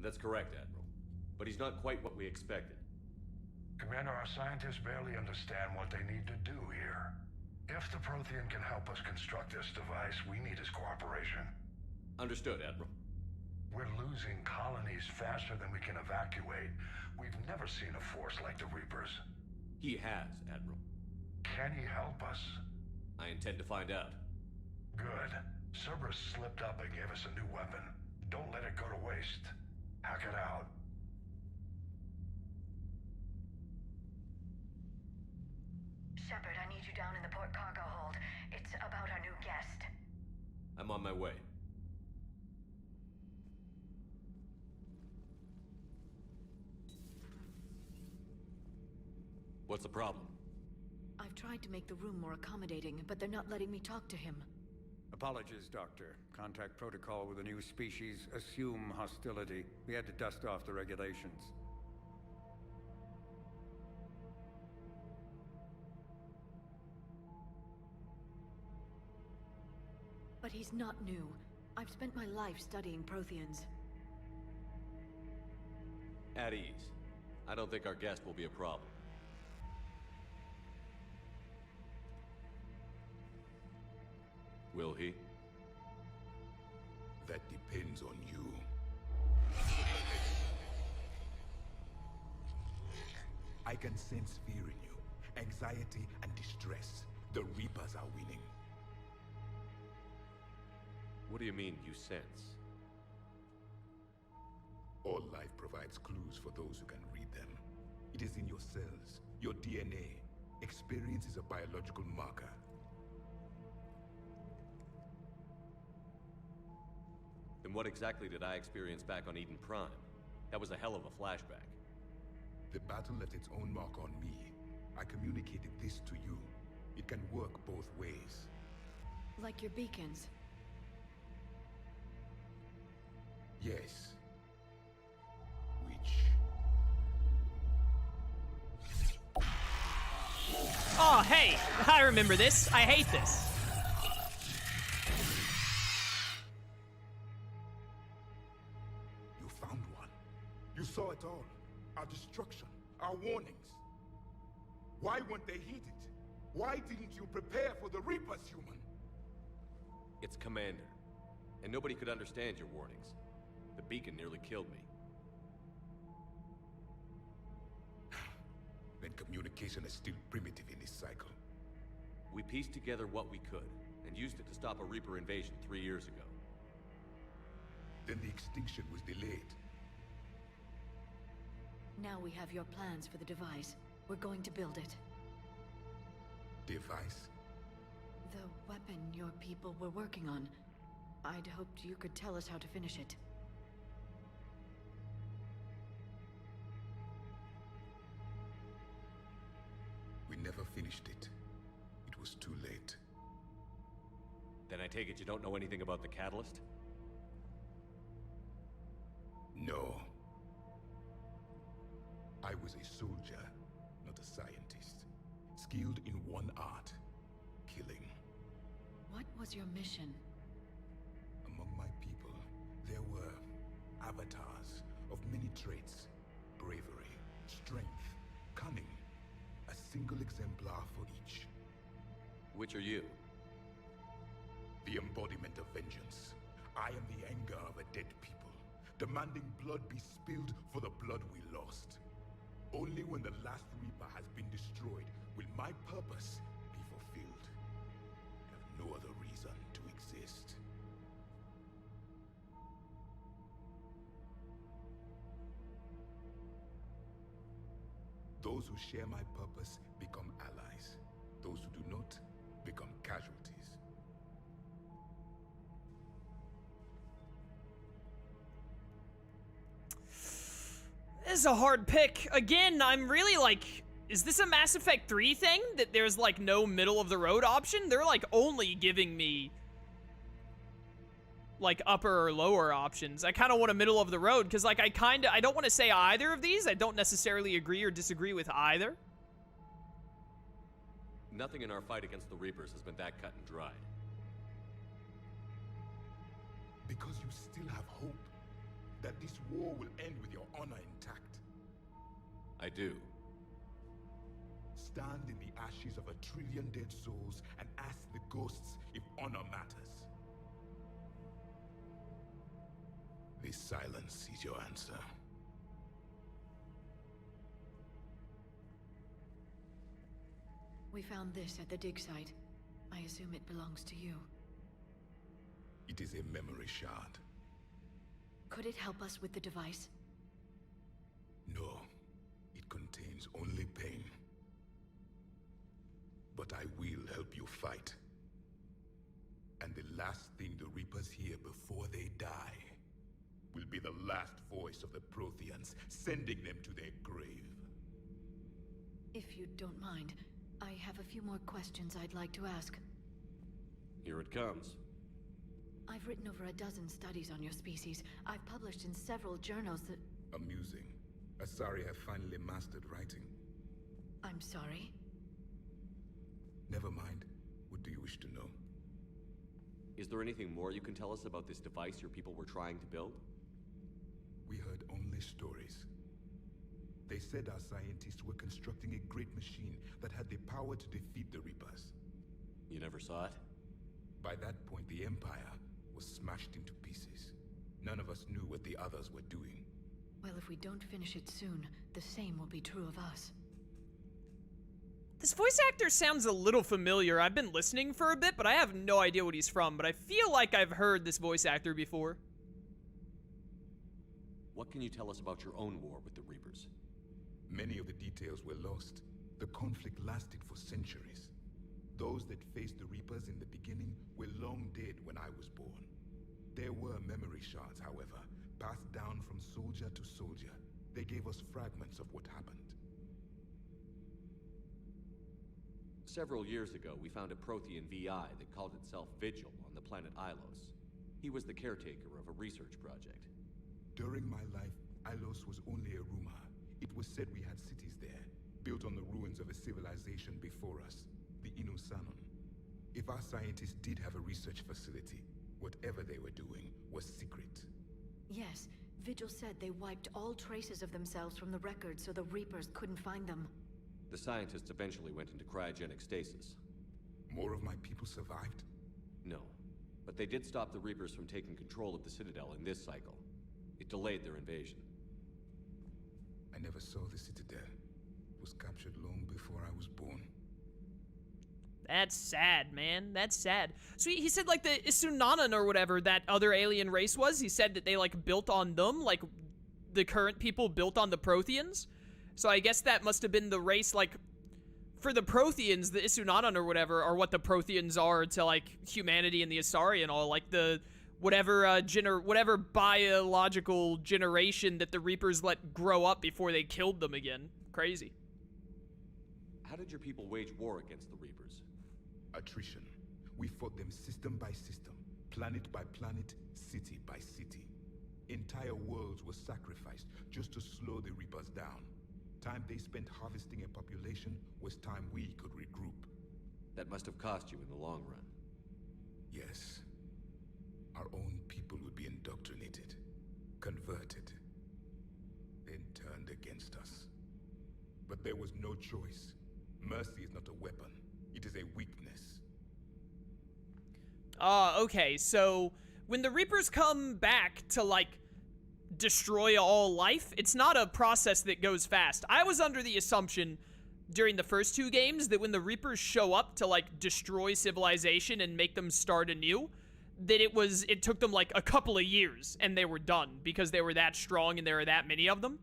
That's correct, Admiral. But he's not quite what we expected. Commander, our scientists barely understand what they need to do here. If the Prothean can help us construct this device, we need his cooperation. Understood, Admiral. We're losing colonies faster than we can evacuate. We've never seen a force like the Reapers. He has, Admiral. Can he help us? I intend to find out. Good. Cerberus slipped up and gave us a new weapon. Don't let it go to waste. Hack it out. Shepard, I need you down in the port cargo hold. It's about our new guest. I'm on my way. What's the problem? I've tried to make the room more accommodating, but they're not letting me talk to him. Apologies, Doctor. Contact protocol with a new species. Assume hostility. We had to dust off the regulations. But he's not new. I've spent my life studying Protheans. At ease. I don't think our guest will be a problem. Will he? That depends on you. I can sense fear in you, anxiety and distress. The Reapers are winning. What do you mean, you sense? All life provides clues for those who can read them. It is in your cells, your DNA. Experience is a biological marker. Then what exactly did I experience back on Eden Prime? That was a hell of a flashback. The battle left its own mark on me. I communicated this to you. It can work both ways. Like your beacons. Yes. Which... Oh, hey! I remember this. I hate this. You found one. You saw it all. Our destruction, our warnings. Why weren't they heeded? Why didn't you prepare for the Reapers, human? It's Commander. And nobody could understand your warnings. The beacon nearly killed me. Then communication is still primitive in this cycle. We pieced together what we could, and used it to stop a Reaper invasion 3 years ago. Then the extinction was delayed. Now we have your plans for the device. We're going to build it. Device? The weapon your people were working on. I'd hoped you could tell us how to finish it. We never finished it. It was too late. Then I take it you don't know anything about the catalyst? No. I was a soldier, not a scientist. Skilled in one art, killing. What was your mission? Among my people, there were avatars of many traits. Bravery, strength, cunning. A single exemplar for each. Which are you? The embodiment of vengeance. I am the anger of a dead people, demanding blood be spilled for the blood we lost. Only when the last Reaper has been destroyed will my purpose be fulfilled. I have no other reason to exist. Those who share my purpose become allies. Those who do not become casualties. This is a hard pick. Again, I'm really like, is this a Mass Effect 3 thing? That there's like no middle of the road option? They're like only giving me like upper or lower options. I kind of want a middle of the road because like I don't want to say either of these. I don't necessarily agree or disagree with either. Nothing in our fight against the Reapers has been that cut and dried. Because you still have hope. That this war will end with your honor intact. I do. Stand in the ashes of 1 trillion dead souls and ask the ghosts if honor matters. This silence is your answer. We found this at the dig site. I assume it belongs to you. It is a memory shard. Could it help us with the device? No, it contains only pain. But I will help you fight. And the last thing the Reapers hear before they die will be the last voice of the Protheans, sending them to their grave. If you don't mind, I have a few more questions I'd like to ask. Here it comes. I've written over a dozen studies on your species. I've published in several journals that... Amusing. Asari have finally mastered writing. I'm sorry? Never mind. What do you wish to know? Is there anything more you can tell us about this device your people were trying to build? We heard only stories. They said our scientists were constructing a great machine that had the power to defeat the Reapers. You never saw it? By that point, the Empire was smashed into pieces. None of us knew what the others were doing. Well, if we don't finish it soon, the same will be true of us. This voice actor sounds a little familiar. I've been listening for a bit, but I have no idea what he's from, but I feel like I've heard this voice actor before. What can you tell us about your own war with the Reapers? Many of the details were lost. The conflict lasted for centuries. Those that faced the Reapers in the beginning were long dead when I was born. There were memory shards, however, passed down from soldier to soldier. They gave us fragments of what happened. Several years ago, we found a Prothean VI that called itself Vigil on the planet Ilos. He was the caretaker of a research project. During my life, Ilos was only a rumor. It was said we had cities there, built on the ruins of a civilization before us, the Inusanon. If our scientists did have a research facility, whatever they were doing was secret. Yes, Vigil said they wiped all traces of themselves from the records so the Reapers couldn't find them. The scientists eventually went into cryogenic stasis. More of my people survived? No, but they did stop the Reapers from taking control of the Citadel in this cycle. It delayed their invasion. I never saw the Citadel. It was captured long before I was born. That's sad, man. That's sad. So he said, like, the Isunanan or whatever that other alien race was, he said that they, like, built on them, like, the current people built on the Protheans. So I guess that must have been the race, like, for the Protheans, the Isunanan or whatever, are what the Protheans are to, like, humanity and the Asari and all, like, the... whatever biological generation that the Reapers let grow up before they killed them again. Crazy. How did your people wage war against the Reapers? Attrition. We fought them system by system, planet by planet, city by city. Entire worlds were sacrificed just to slow the Reapers down. Time they spent harvesting a population was time we could regroup. That must have cost you in the long run. Yes. Our own people would be indoctrinated, converted, then turned against us. But there was no choice. Mercy is not a weapon. It is a weakness. Okay, so when the Reapers come back to, like, destroy all life, it's not a process that goes fast. I was under the assumption during the first two games that when the Reapers show up to, like, destroy civilization and make them start anew, that it took them, like, a couple of years and they were done because they were that strong and there were that many of them.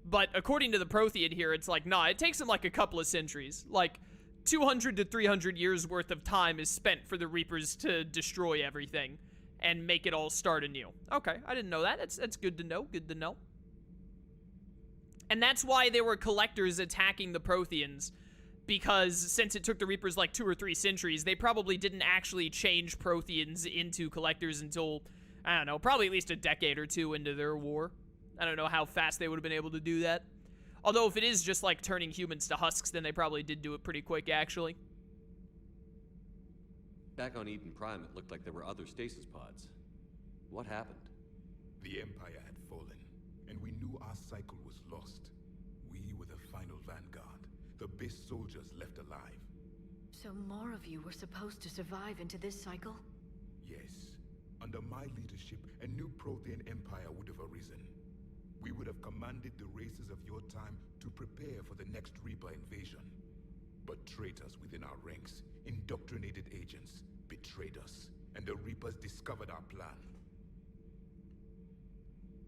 But according to the Prothean here, it's like, nah, it takes them, like, a couple of centuries. Like, 200 to 300 years worth of time is spent for the Reapers to destroy everything and make it all start anew. Okay, I didn't know that. That's good to know. Good to know. And that's why there were collectors attacking the Protheans, because since it took the Reapers like 2 or 3 centuries, they probably didn't actually change Protheans into collectors until, I don't know, probably at least a decade or two into their war. I don't know how fast they would have been able to do that. Although if it is just like turning humans to husks, then they probably did do it pretty quick, actually. Back on Eden Prime, it looked like there were other stasis pods. What happened? The Empire had fallen, and we knew our cycle was lost. We were the final vanguard, the best soldiers left alive. So more of you were supposed to survive into this cycle? Yes. Under my leadership, a new Prothean empire would have arisen. We would have commanded the races of your time to prepare for the next Reaper invasion. But traitors within our ranks, indoctrinated agents, betrayed us, and the Reapers discovered our plan.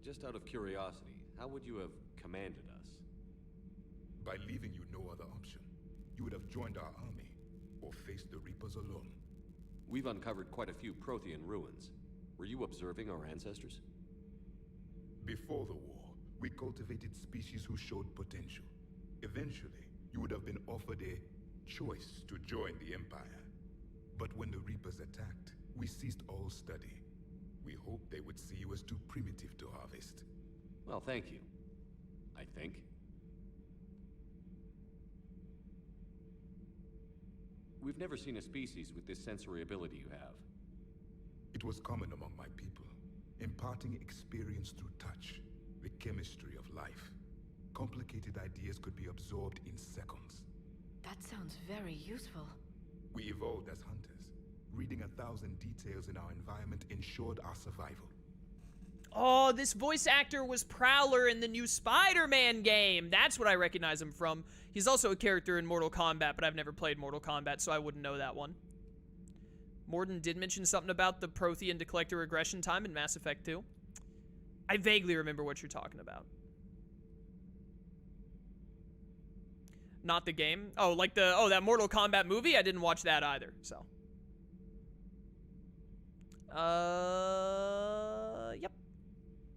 Just out of curiosity, how would you have commanded us? By leaving you no other option. You would have joined our army, or faced the Reapers alone. We've uncovered quite a few Prothean ruins. Were you observing our ancestors? Before the war, we cultivated species who showed potential. Eventually, you would have been offered a choice to join the Empire. But when the Reapers attacked, we ceased all study. We hoped they would see you as too primitive to harvest. Well, thank you. I think. We've never seen a species with this sensory ability you have. It was common among my people, imparting experience through touch, the chemistry of life. Complicated ideas could be absorbed in seconds. That sounds very useful. We evolved as hunters. Reading 1,000 details in our environment ensured our survival. Oh, this voice actor was Prowler in the new Spider-Man game. That's what I recognize him from. He's also a character in Mortal Kombat, but I've never played Mortal Kombat, so I wouldn't know that one. Morden did mention something about the Prothean to collector regression time in Mass Effect 2. I vaguely remember what you're talking about. Not the game? Oh, like that Mortal Kombat movie? I didn't watch that either, so. Yep.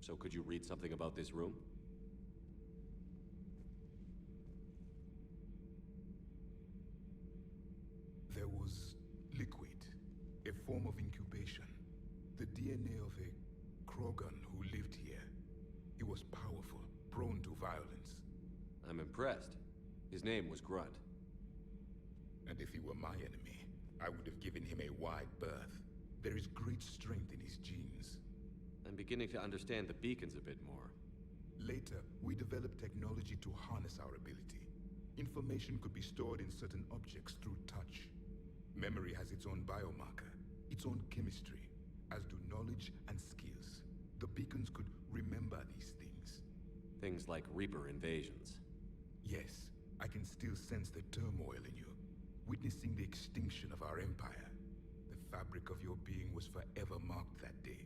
So could you read something about this room? There was liquid, a form of incubation. The DNA of a Krogan who lived here. He was powerful, prone to violence. I'm impressed. His name was Grunt. And if he were my enemy, I would have given him a wide berth. There is great strength in his genes. I'm beginning to understand the beacons a bit more. Later, we developed technology to harness our ability. Information could be stored in certain objects through touch. Memory has its own biomarker, its own chemistry, as do knowledge and skills. The beacons could remember these things. Things like Reaper invasions. Yes, I can still sense the turmoil in you, witnessing the extinction of our empire. The fabric of your being was forever marked that day.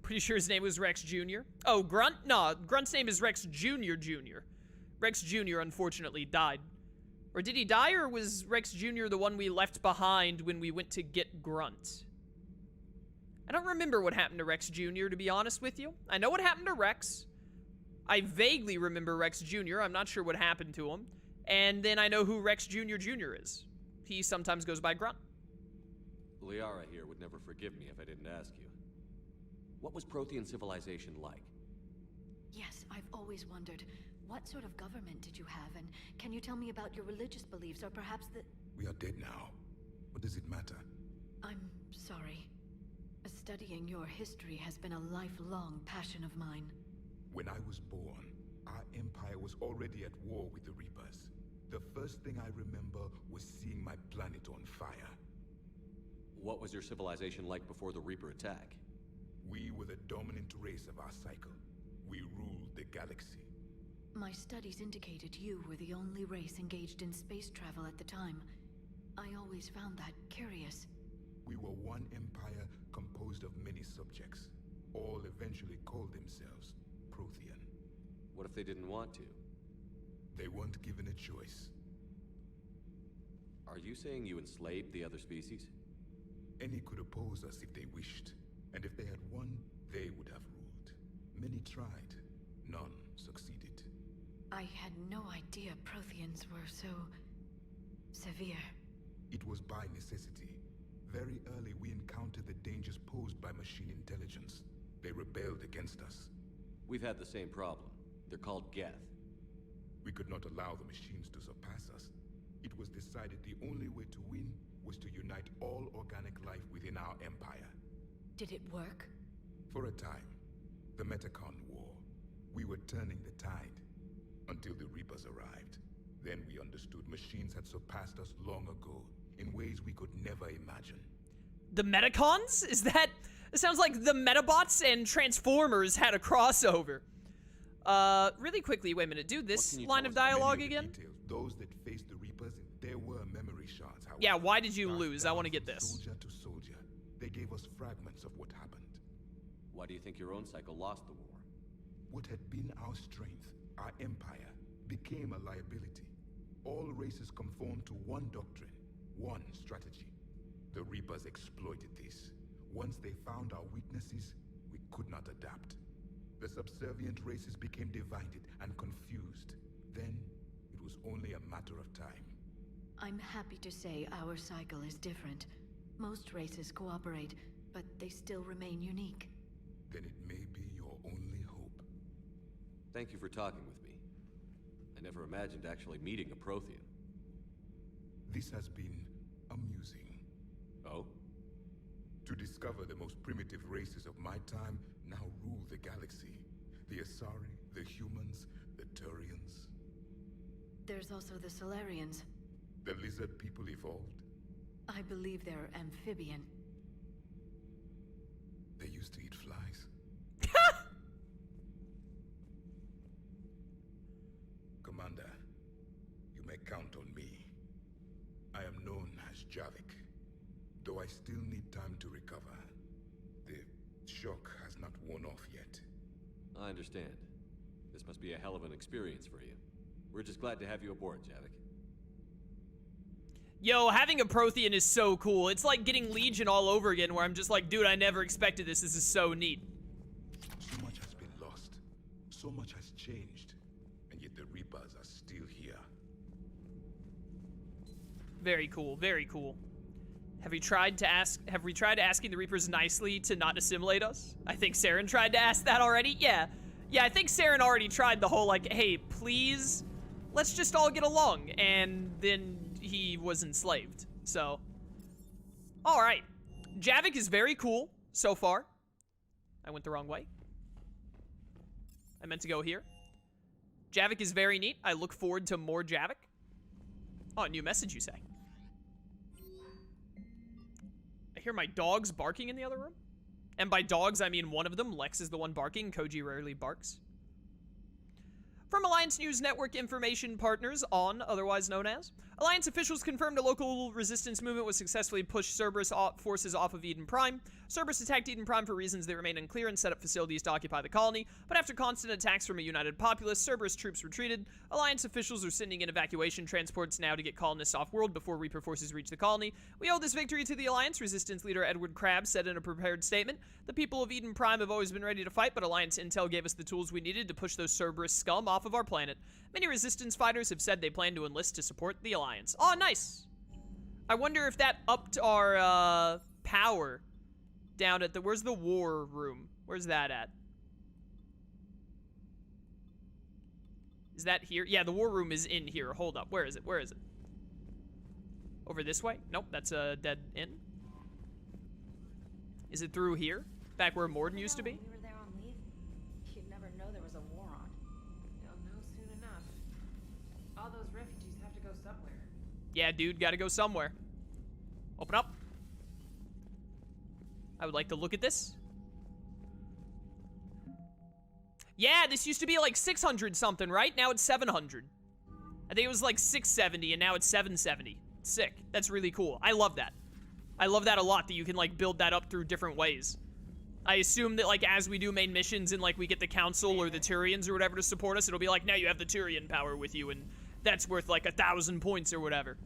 Pretty sure his name was Rex Jr. Oh, Grunt? No, Grunt's name is Rex Jr. Jr. Rex Jr. unfortunately died. Or did he die, or was Rex Jr. the one we left behind when we went to get Grunt? I don't remember what happened to Rex Jr., to be honest with you. I know what happened to Rex. I vaguely remember Rex Jr. I'm not sure what happened to him. And then I know who Rex Jr. Jr. is. He sometimes goes by Grunt. Liara here would never forgive me if I didn't ask you. What was Prothean civilization like? Yes, I've always wondered, what sort of government did you have, and can you tell me about your religious beliefs, or perhaps the... We are dead now. What does it matter? I'm sorry. Studying your history has been a lifelong passion of mine. When I was born, our empire was already at war with the Reapers. The first thing I remember was seeing my planet on fire. What was your civilization like before the Reaper attack? We were the dominant race of our cycle. We ruled the galaxy. My studies indicated you were the only race engaged in space travel at the time. I always found that curious. We were one empire composed of many subjects. All eventually called themselves Prothean. What if they didn't want to? They weren't given a choice. Are you saying you enslaved the other species? Any could oppose us if they wished. And if they had won, they would have ruled. Many tried. None succeeded. I had no idea Protheans were so... severe. It was by necessity. Very early, we encountered the dangers posed by machine intelligence. They rebelled against us. We've had the same problem. They're called Geth. We could not allow the machines to surpass us. It was decided the only way to win was to unite all organic life within our empire. Did it work? For a time. The Metacon War. We were turning the tide until the Reapers arrived. Then we understood machines had surpassed us long ago in ways we could never imagine. The Metacons? Is that... It sounds like the Metabots and Transformers had a crossover. Really quickly, wait a minute. Do this line of dialogue again? Details, those that faced the Reapers, there were memory shards. However, Yeah, why did you lose? I down want to get from this. Soldier to soldier, they gave us fragments of what happened. Why do you think your own cycle lost the war? What had been our strength, our empire, became a liability. All races conformed to one doctrine, one strategy. The Reapers exploited this. Once they found our weaknesses, we could not adapt. The subservient races became divided and confused. Then, it was only a matter of time. I'm happy to say our cycle is different. Most races cooperate, but they still remain unique. Then it may be your only hope. Thank you for talking with me. I never imagined actually meeting a Prothean. This has been amusing. Oh? To discover the most primitive races of my time now rule the galaxy. The Asari, the humans, the Turians. There's also the Solarians. The lizard people evolved. I believe they're amphibian. They used to eat flies. Commander, you may count on me. I am known as Javik. Though I still need time to recover. The shock has not worn off yet. I understand. This must be a hell of an experience for you. We're just glad to have you aboard, Javik. Yo, having a Prothean is so cool. It's like getting Legion all over again, where I'm just like, dude, I never expected this. This is so neat. So much has been lost. So much has changed. And yet the Reapers are still here. Very cool, very cool. Have we tried asking the Reapers nicely to not assimilate us? I think Saren tried to ask that already. Yeah, I think Saren already tried the whole like, hey, please, let's just all get along. And then he was enslaved. So, all right. Javik is very cool so far. I went the wrong way. I meant to go here. Javik is very neat. I look forward to more Javik. Oh, a new message, you say? I hear my dogs barking in the other room. And by dogs, I mean one of them. Lex is the one barking. Koji rarely barks. From Alliance News Network information partners on, otherwise known as, Alliance officials confirmed a local resistance movement was successfully pushed Cerberus forces off of Eden Prime. Cerberus attacked Eden Prime for reasons that remain unclear and set up facilities to occupy the colony, but after constant attacks from a united populace, Cerberus troops retreated. Alliance officials are sending in evacuation transports now to get colonists off-world before Reaper forces reach the colony. We owe this victory to the Alliance, Resistance leader Edward Crabb said in a prepared statement. The people of Eden Prime have always been ready to fight, but Alliance intel gave us the tools we needed to push those Cerberus scum off of our planet. Many Resistance fighters have said they plan to enlist to support the Alliance. Oh, nice! I wonder if that upped our, power down at the... Where's the war room? Where's that at? Is that here? Yeah, the war room is in here. Hold up. Where is it? Where is it? Over this way? Nope, that's a dead end. Is it through here? Back where Morden used to be? We were there on leave. You'd never know there was a war on. You'll know soon enough. All those refugees have to go somewhere. Yeah, dude, gotta go somewhere. Open up. I would like to look at this. Yeah, this used to be like 600 something, right? Now it's 700. I think it was like 670 and now it's 770. Sick. That's really cool. I love that. I love that a lot, that you can like build that up through different ways. I assume that like as we do main missions and like we get the council or the Turians or whatever to support us, it'll be like, now you have the Turian power with you and that's worth like 1,000 points or whatever.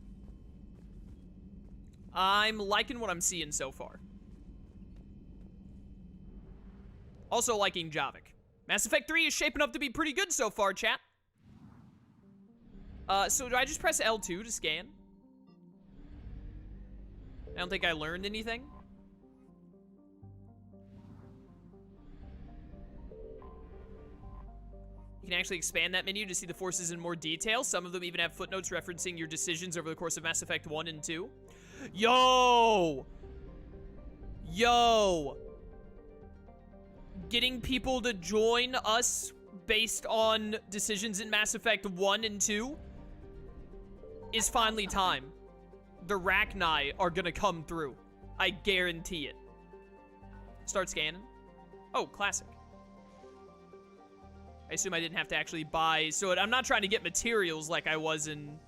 I'm liking what I'm seeing so far. Also liking Javik. Mass Effect 3 is shaping up to be pretty good so far, chat. So do I just press L2 to scan? I don't think I learned anything. You can actually expand that menu to see the forces in more detail. Some of them even have footnotes referencing your decisions over the course of Mass Effect 1 and 2. Yo! Yo! getting people to join us based on decisions in Mass Effect 1 and 2 is finally time. The Rachni are gonna come through. I guarantee it. Start scanning. Oh, classic. I assume I didn't have to actually buy, so I'm not trying to get materials like I was in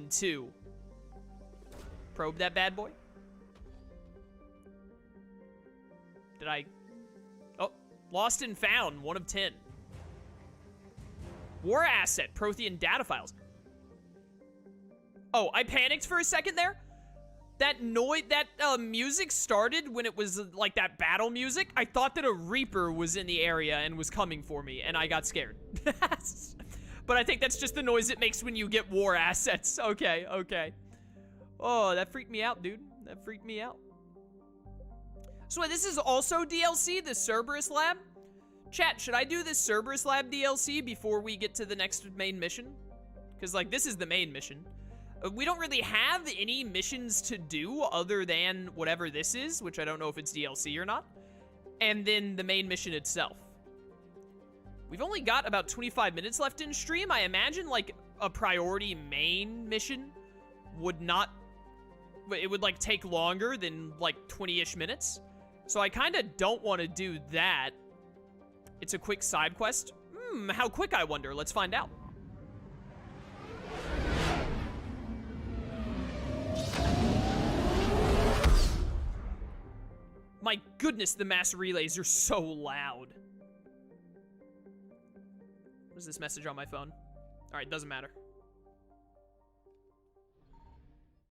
2. Probe that bad boy. Did I? Oh, lost and found, 1 of 10. War asset, Prothean data files. Oh, I panicked for a second there. That noise, that music started when it was like that battle music. I thought that a Reaper was in the area and was coming for me, and I got scared. But I think that's just the noise it makes when you get war assets. Okay, okay. Oh, that freaked me out, dude. That freaked me out. So this is also DLC, the Cerberus Lab? Chat, should I do this Cerberus Lab DLC before we get to the next main mission? Because, like, this is the main mission. We don't really have any missions to do other than whatever this is, which I don't know if it's DLC or not. And then the main mission itself. We've only got about 25 minutes left in stream. I imagine, like, a priority main mission would not... It would, like, take longer than, like, 20-ish minutes. So I kind of don't want to do that. It's a quick side quest. How quick, I wonder? Let's find out. My goodness, the mass relays are so loud. What is this message on my phone? All right, doesn't matter.